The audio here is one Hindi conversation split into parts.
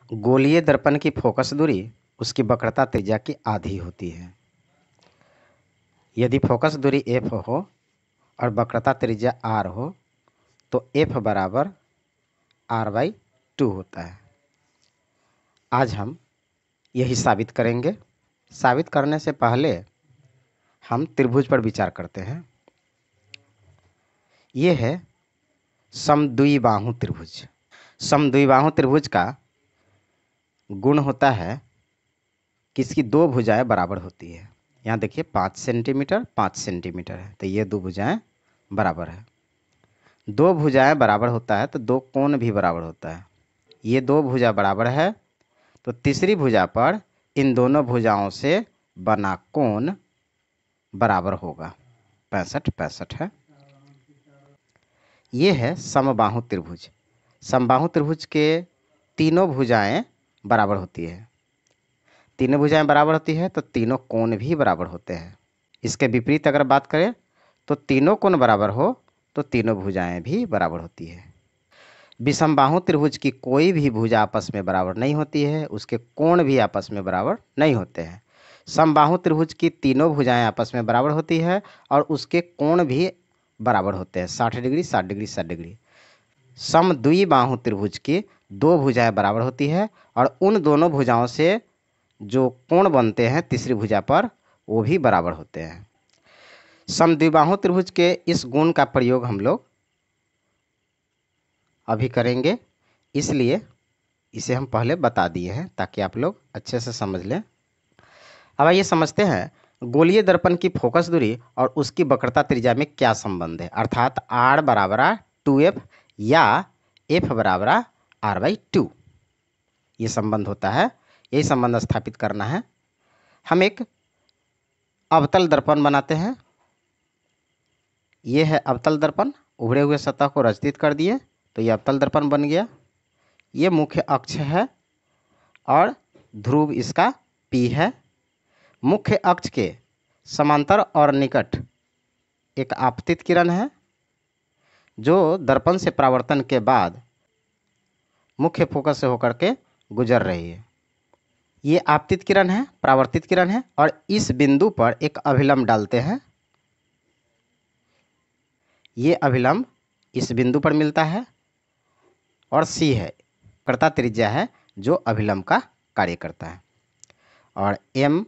गोलीय दर्पण की फोकस दूरी उसकी वक्रता त्रिज्या की आधी होती है। यदि फोकस दूरी f हो और वक्रता त्रिज्या r हो तो f बराबर r/2 होता है। आज हम यही साबित करेंगे। साबित करने से पहले हम त्रिभुज पर विचार करते हैं। ये है समद्विबाहु त्रिभुज। समद्विबाहु त्रिभुज का गुण होता है कि इसकी दो भुजाएं बराबर होती है। यहाँ देखिए 5 सेंटीमीटर 5 सेंटीमीटर है, तो ये दो भुजाएं बराबर है। दो भुजाएं बराबर होता है तो दो कोण भी बराबर होता है। ये दो भुजा बराबर है तो तीसरी भुजा पर इन दोनों भुजाओं से बना कोण बराबर होगा। 65 है। ये है समबाहु त्रिभुज। समबाहु त्रिभुज के तीनों भुजाएं बराबर होती है। तीनों भुजाएं बराबर होती है तो तीनों कोण भी बराबर होते हैं। इसके विपरीत अगर बात करें तो तीनों कोण बराबर हो तो तीनों भुजाएं भी बराबर होती है। विषमबाहु त्रिभुज की कोई भी भुजा आपस में बराबर नहीं होती है, उसके कोण भी आपस में बराबर नहीं होते हैं। समबाहु त्रिभुज की तीनों भुजाएं आपस में बराबर होती है और उसके कोण भी बराबर होते हैं, 60 डिग्री 60 डिग्री 60 डिग्री। समद्विबाहु त्रिभुज की दो भुजाएं बराबर होती है और उन दोनों भुजाओं से जो कोण बनते हैं तीसरी भुजा पर वो भी बराबर होते हैं। समद्विबाहु त्रिभुज के इस गुण का प्रयोग हम लोग अभी करेंगे, इसलिए इसे हम पहले बता दिए हैं ताकि आप लोग अच्छे से समझ लें। अब आइए समझते हैं गोलीय दर्पण की फोकस दूरी और उसकी वक्रता त्रिज्या में क्या संबंध है, अर्थात r बराबर 2f या f बराबर r/2 ये संबंध होता है। यही संबंध स्थापित करना है। हम एक अवतल दर्पण बनाते हैं। ये है अवतल दर्पण। उभरे हुए सतह को रचित कर दिए तो ये अवतल दर्पण बन गया। ये मुख्य अक्ष है और ध्रुव इसका P है। मुख्य अक्ष के समांतर और निकट एक आपतित किरण है जो दर्पण से परावर्तन के बाद मुख्य फोकस से होकर के गुजर रही है। ये आपतित किरण है, परावर्तित किरण है और इस बिंदु पर एक अभिलंब डालते हैं। ये अभिलंब इस बिंदु पर मिलता है और C है वक्रता त्रिज्या है जो अभिलंब का कार्य करता है और M'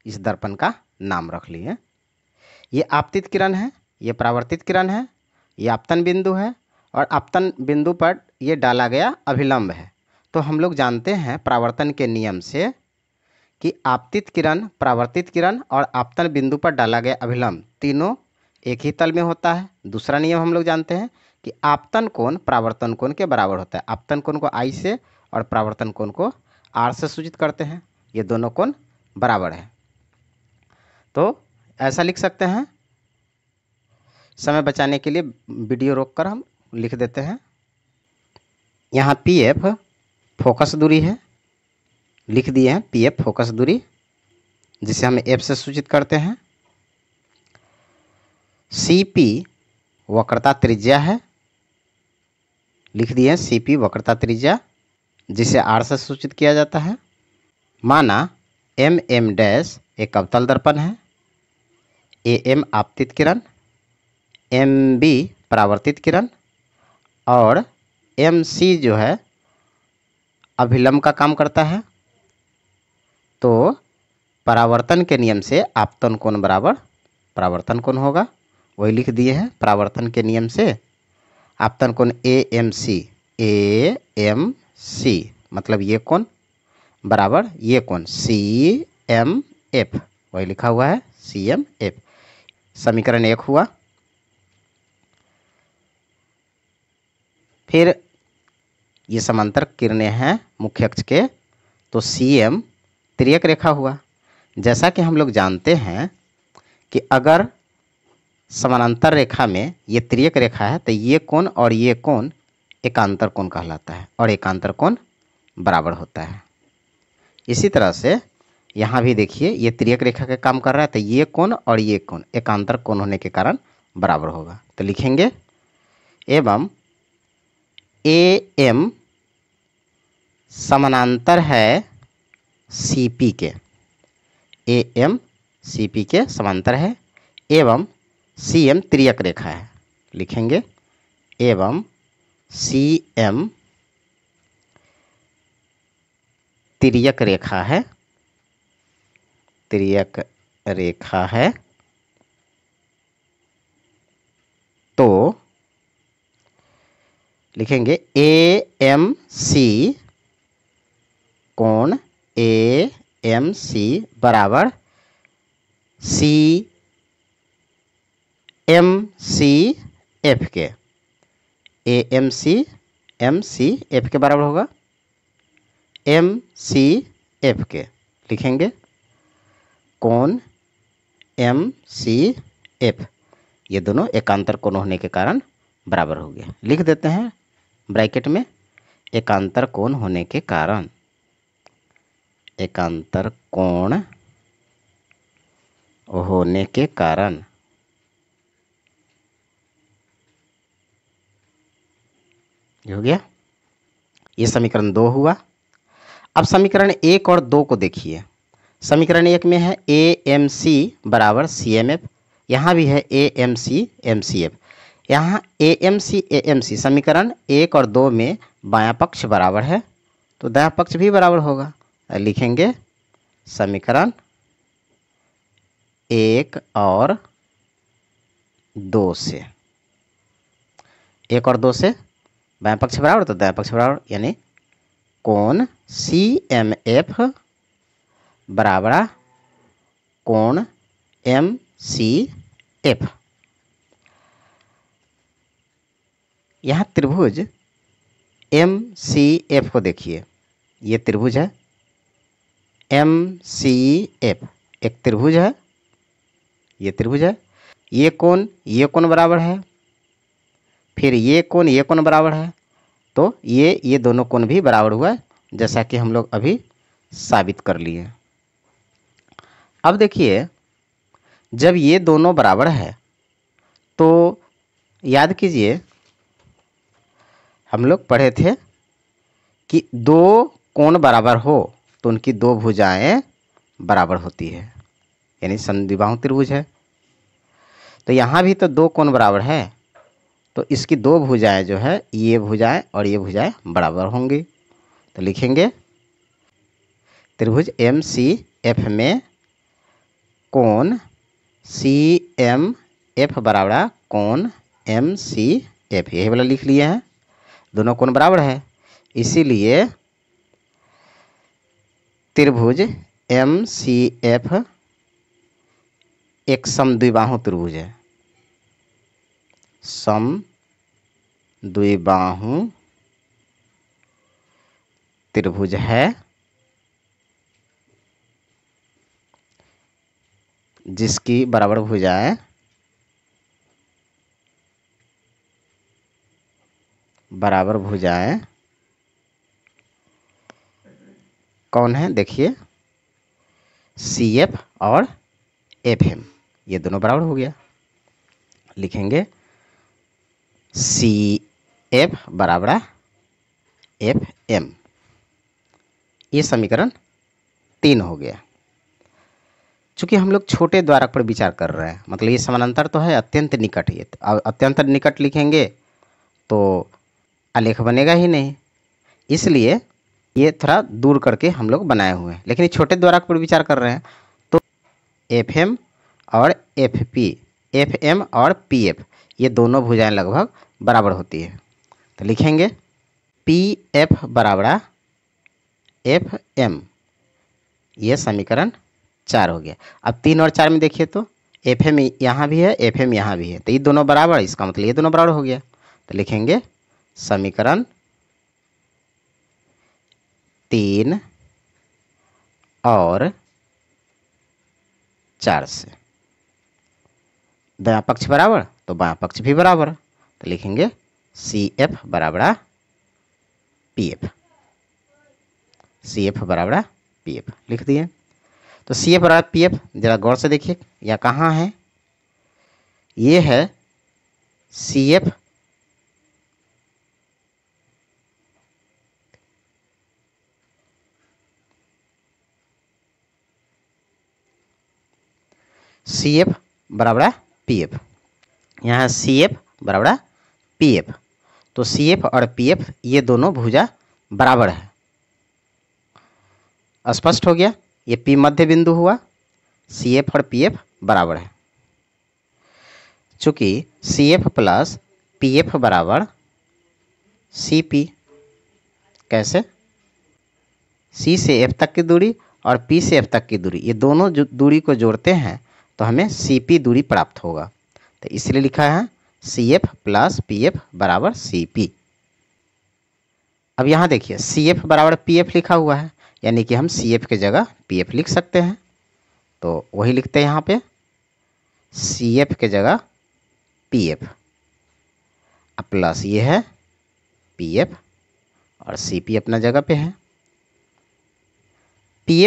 इस दर्पण का नाम रख लिए। ये आपतित किरण है, ये परावर्तित किरण है, ये आपतन बिंदु है और आपतन बिंदु पर ये डाला गया अभिलंब है। तो हम लोग जानते हैं परावर्तन के नियम से कि आपतित किरण, परावर्तित किरण और आपतन बिंदु पर डाला गया अभिलंब तीनों एक ही तल में होता है। दूसरा नियम हम लोग जानते हैं कि आपतन कोण परावर्तन कोण के बराबर होता है। आपतन कोण को I से और परावर्तन कोण को R से सूचित करते हैं। ये दोनों कोण बराबर है। तो ऐसा लिख सकते हैं। समय बचाने के लिए वीडियो रोककर हम लिख देते हैं। यहाँ PF फोकस दूरी है, लिख दिए हैं PF फोकस दूरी, जिसे हम F से सूचित करते हैं। CP वक्रता त्रिज्या है, लिख दिए हैं CP वक्रता त्रिज्या, जिसे R से सूचित किया जाता है। माना MM' एक अवतल दर्पण है, AM आपतित किरण, MB परावर्तित किरण और MC जो है अभिलंब का काम करता है। तो परावर्तन के नियम से आपतन कोण बराबर परावर्तन कोण होगा, वही लिख दिए हैं। परावर्तन के नियम से आपतन कोण AMC मतलब ये कोण बराबर ये कोण CMF, वही लिखा हुआ है CMF। समीकरण 1 हुआ। फिर ये समांतर किरणें हैं मुख्य अक्ष के, तो CM तिर्यक रेखा हुआ। जैसा कि हम लोग जानते हैं कि अगर समानांतर रेखा में ये तिर्यक रेखा है तो ये कोण और ये कोण एकांतर कोण कहलाता है और एकांतर कोण बराबर होता है। इसी तरह से यहाँ भी देखिए ये तिर्यक रेखा का काम कर रहा है तो ये कोण और ये कोण एकांतर कोण होने के कारण बराबर होगा। तो लिखेंगे एवं AM समानांतर है सी पी के, ए एम सी पी के समांतर है, एवं सी एम तिर्यक रेखा है। लिखेंगे एवं सी एम तिर्यक रेखा है, तिर्यक रेखा है, तो लिखेंगे ए एम सी कोण ए एम सी बराबर सी एम सी एफ के, ए एम सी एफ के बराबर होगा एम सी एफ के। लिखेंगे कोण एम सी एफ, ये दोनों एकांतर कोण होने के कारण बराबर हो गया। लिख देते हैं ब्रैकेट में, एकांतर कोण होने के कारण, एकांतर कोण होने के कारण। हो गया, ये समीकरण 2 हुआ। अब समीकरण 1 और 2 को देखिए। समीकरण 1 में है ए एम सी बराबर सी एम एफ, यहाँ भी है ए एम सी एफ। यहाँ ए एम सी समीकरण 1 और 2 में बायां पक्ष बराबर है, तो दायां पक्ष भी बराबर होगा। लिखेंगे समीकरण 1 और 2 से, 1 और 2 से बायां पक्ष बराबर तो दायां पक्ष बराबर, यानी कोण सी एम एफ बराबर कोण एम सी एफ। यहाँ त्रिभुज एम सी एफ को देखिए, ये त्रिभुज है एम सी एफ, एक त्रिभुज है, ये त्रिभुज है। ये कोण बराबर है, फिर ये कोण बराबर है, तो ये दोनों कोण भी बराबर हुआ है, जैसा कि हम लोग अभी साबित कर लिए। अब देखिए, जब ये दोनों बराबर है तो याद कीजिए हम लोग पढ़े थे कि दो कोण बराबर हो तो उनकी दो भुजाएं बराबर होती है, यानी समद्विबाहु त्रिभुज है। तो यहाँ भी तो दो कोण बराबर है, तो इसकी दो भुजाएं जो है, ये भुजाएं और ये भुजाएं बराबर होंगी। तो लिखेंगे त्रिभुज एम सी एफ में कोण सी एम एफ बराबर कोण एम सी एफ, यही वाला लिख लिए हैं, दोनों कोण बराबर है, इसीलिए त्रिभुज एम सी एफ एक समद्विबाहु त्रिभुज है, समद्विबाहु त्रिभुज है, जिसकी बराबर भुजाएं कौन है, देखिए सी एफ और एफ एम, ये दोनों बराबर हो गया। लिखेंगे सी एफ बराबर एफ एम, ये समीकरण 3 हो गया। चूंकि हम लोग छोटे द्वारक पर विचार कर रहे हैं, मतलब ये समानांतर तो है, अत्यंत निकट, ये अत्यंत निकट लिखेंगे तो आलेख बनेगा ही नहीं, इसलिए ये थोड़ा दूर करके हम लोग बनाए हुए हैं। लेकिन ये छोटे द्वारक पर विचार कर रहे हैं तो एफ एम और एफ पी, एफ एम और पी एफ, ये दोनों भुजाएं लगभग बराबर होती है। तो लिखेंगे पी एफ बराबर एफ एम, ये समीकरण 4 हो गया। अब 3 और 4 में देखिए तो एफ एम यहाँ भी है, एफ एम यहाँ भी है, तो ये दोनों बराबर, इसका मतलब ये दोनों बराबर हो गया। तो लिखेंगे समीकरण 3 और 4 से दायां पक्ष बराबर तो बायां पक्ष भी बराबर, तो लिखेंगे सी एफ बराबर पी एफ, सी एफ बराबर पी एफ लिख दिए। तो सी एफ बराबर पी एफ जरा गौर से देखिए, या कहाँ है, ये है सी एफ सी एफ बराबर है पी एफ, यहाँ सी एफ बराबर है पी एफ। तो सी एफ और पी एफ ये दोनों भुजा बराबर है। स्पष्ट हो गया, ये पी मध्य बिंदु हुआ, सी एफ और पी एफ बराबर है। चूंकि C F plus P F बराबर सी पी, कैसे? सी से एफ तक की दूरी और पी से एफ तक की दूरी, ये दोनों जो दूरी को जोड़ते हैं तो हमें सी पी दूरी प्राप्त होगा। तो इसलिए लिखा है C F plus P F बराबर सी पी। अब यहाँ देखिए सी एफ बराबर पी एफ लिखा हुआ है, यानी कि हम सी एफ की जगह पी एफ लिख सकते हैं। तो वही लिखते हैं यहाँ पे, सी एफ के जगह पी एफ, अब प्लस ये है पी एफ और सी पी अपना जगह पे है। पी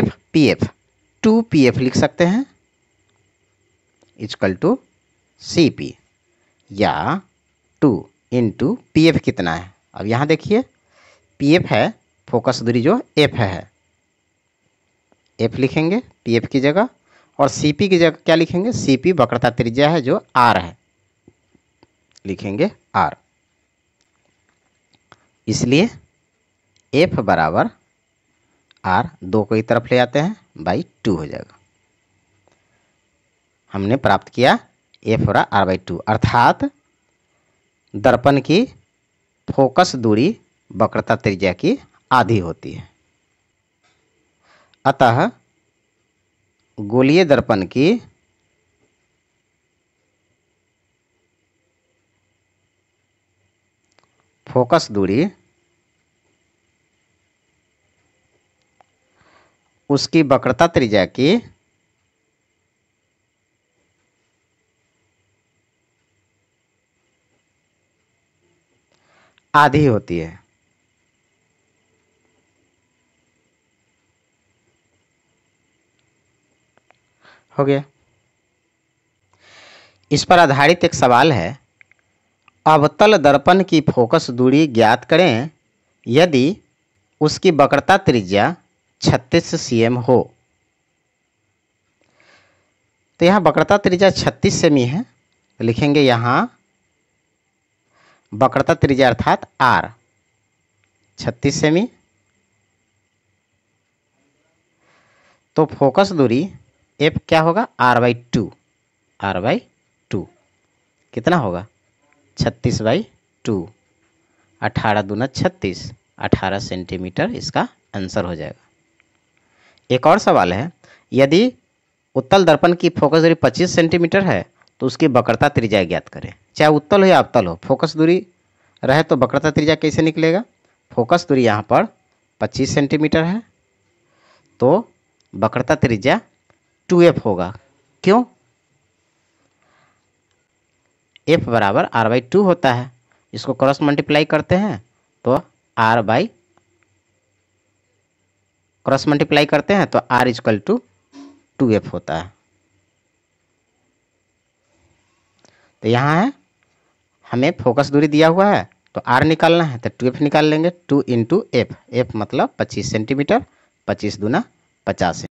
एफ 2 पी एफ लिख सकते हैं इक्वल टू सी पी, या 2 इंटू पी एफ कितना है। अब यहाँ देखिए पी एफ है फोकस दूरी जो एफ है, एफ लिखेंगे पी एफ की जगह, और सी पी की जगह क्या लिखेंगे? सी पी वक्रता त्रिज्या है जो आर है, लिखेंगे आर। इसलिए एफ बराबर आर, 2 को एक तरफ ले आते हैं बाई 2 हो जाएगा। हमने प्राप्त किया एफ बराबर आर बाई 2, अर्थात दर्पण की फोकस दूरी वक्रता त्रिज्या की आधी होती है। अतः गोलीय दर्पण की फोकस दूरी उसकी वक्रता त्रिज्या की आधी होती है। हो गया। इस पर आधारित एक सवाल है, अवतल दर्पण की फोकस दूरी ज्ञात करें यदि उसकी वक्रता त्रिज्या 36 cm हो। तो यहाँ वक्रता त्रिज्या 36 सेमी है, तो लिखेंगे यहाँ वक्रता त्रिज्या अर्थात आर 36 सेमी, तो फोकस दूरी एफ क्या होगा? आर बाई 2, आर बाई 2 कितना होगा? 36 बाई 2, 18 दूना 36, 18 सेंटीमीटर इसका आंसर हो जाएगा। एक और सवाल है, यदि उत्तल दर्पण की फोकस दूरी 25 सेंटीमीटर है तो उसकी वक्रता त्रिज्या ज्ञात करें। चाहे उत्तल हो या अवतल हो, फोकस दूरी रहे तो वक्रता त्रिज्या कैसे निकलेगा? फोकस दूरी यहाँ पर 25 सेंटीमीटर है तो वक्रता त्रिज्या 2f होगा। क्यों? f बराबर आर बाई 2 होता है, इसको क्रॉस मल्टीप्लाई करते हैं तो r बाई क्रॉस मल्टीप्लाई करते हैं तो r इक्वल टू 2f होता है। तो यहाँ है हमें फोकस दूरी दिया हुआ है तो r निकालना है तो 2f निकाल लेंगे, 2 इंटू एफ, एफ मतलब 25 सेंटीमीटर, 25 दूना 50